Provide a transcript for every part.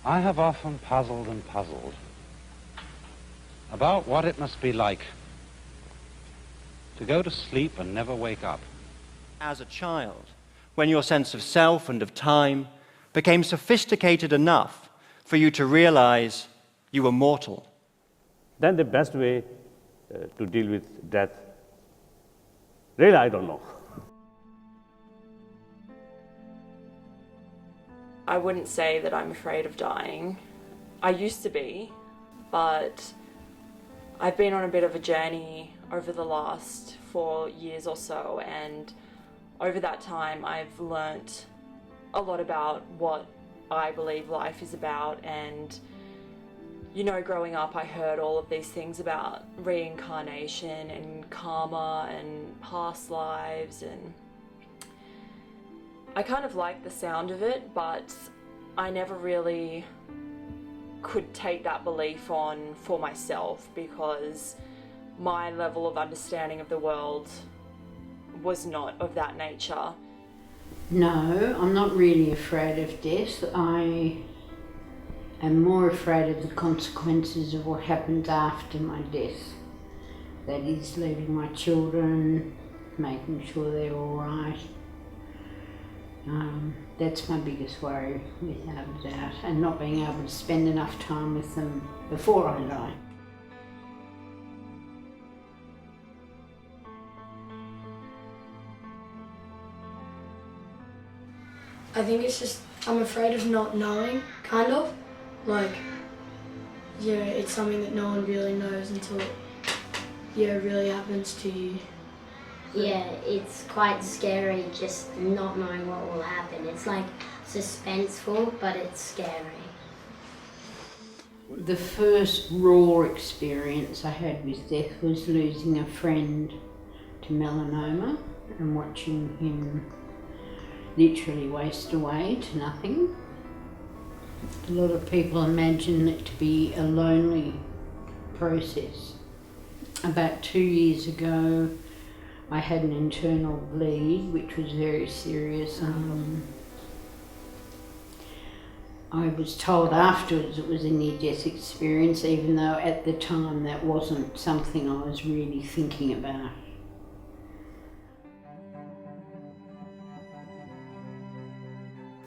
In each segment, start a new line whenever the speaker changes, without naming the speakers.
I have often puzzled and puzzled about what it must be like to go to sleep and never wake up.
As a child, when your sense of self and of time became sophisticated enough for you to realize you were mortal.
Then the best way to deal with death, really, I don't know.
I wouldn't say that I'm afraid of dying. I used to be, but I've been on a bit of a journey over the last 4 years or so, and over that time I've learnt a lot about what I believe life is about. And you know, growing up I heard all of these things about reincarnation and karma and past lives, and I kind of liked the sound of it, but I never really could take that belief on for myself because my level of understanding of the world was not of that nature.
No, I'm not really afraid of death. I am more afraid of the consequences of what happens after my death. That is, leaving my children, making sure they're all right. That's my biggest worry, without a doubt, and not being able to spend enough time with them before I die.
I think it's just, I'm afraid of not knowing, kind of. Like, yeah, it's something that no one really knows until it, really happens to you.
Yeah, it's quite scary just not knowing what will happen. It's like suspenseful, but it's scary.
The first raw experience I had with death was losing a friend to melanoma and watching him literally waste away to nothing. A lot of people imagine it to be a lonely process. About 2 years ago, I had an internal bleed, which was very serious. I was told afterwards it was a near-death experience, even though at the time that wasn't something I was really thinking about.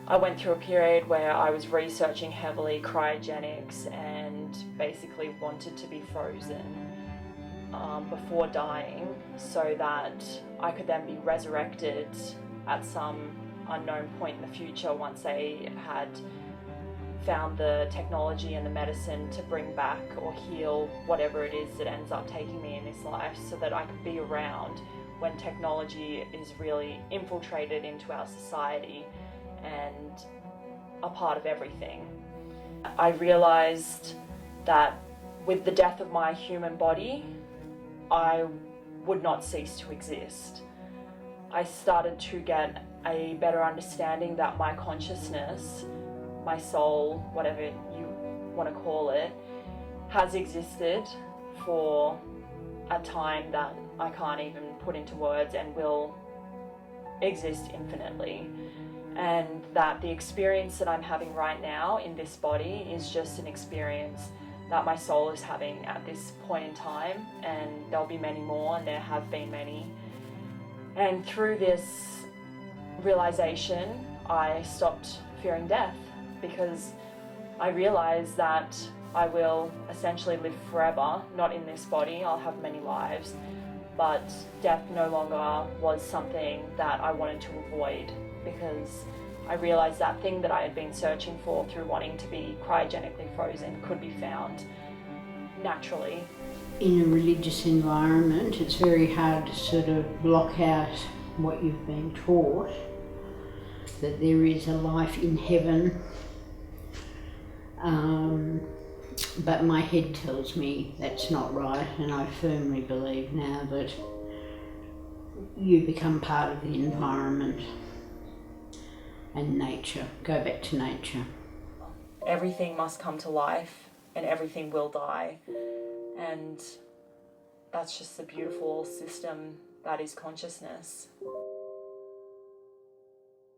I went through a period where I was researching heavily cryogenics and basically wanted to be frozen before dying so that I could then be resurrected at some unknown point in the future once they had found the technology and the medicine to bring back or heal whatever it is that ends up taking me in this life, so that I could be around when technology is really infiltrated into our society and a part of everything. I realised that with the death of my human body, I would not cease to exist. I started to get a better understanding that my consciousness, my soul, whatever you want to call it, has existed for a time that I can't even put into words and will exist infinitely. And that the experience that I'm having right now in this body is just an experience that my soul is having at this point in time, and there'll be many more, and there have been many. And through this realization, I stopped fearing death, because I realized that I will essentially live forever, not in this body. I'll have many lives, but death no longer was something that I wanted to avoid, because I realised that thing that I had been searching for through wanting to be cryogenically frozen could be found naturally.
In a religious environment, it's very hard to sort of block out what you've been taught, that there is a life in heaven. But my head tells me that's not right, and I firmly believe now that you become part of the environment and nature. Go back to nature.
Everything must come to life and everything will die, and that's just the beautiful system that is consciousness.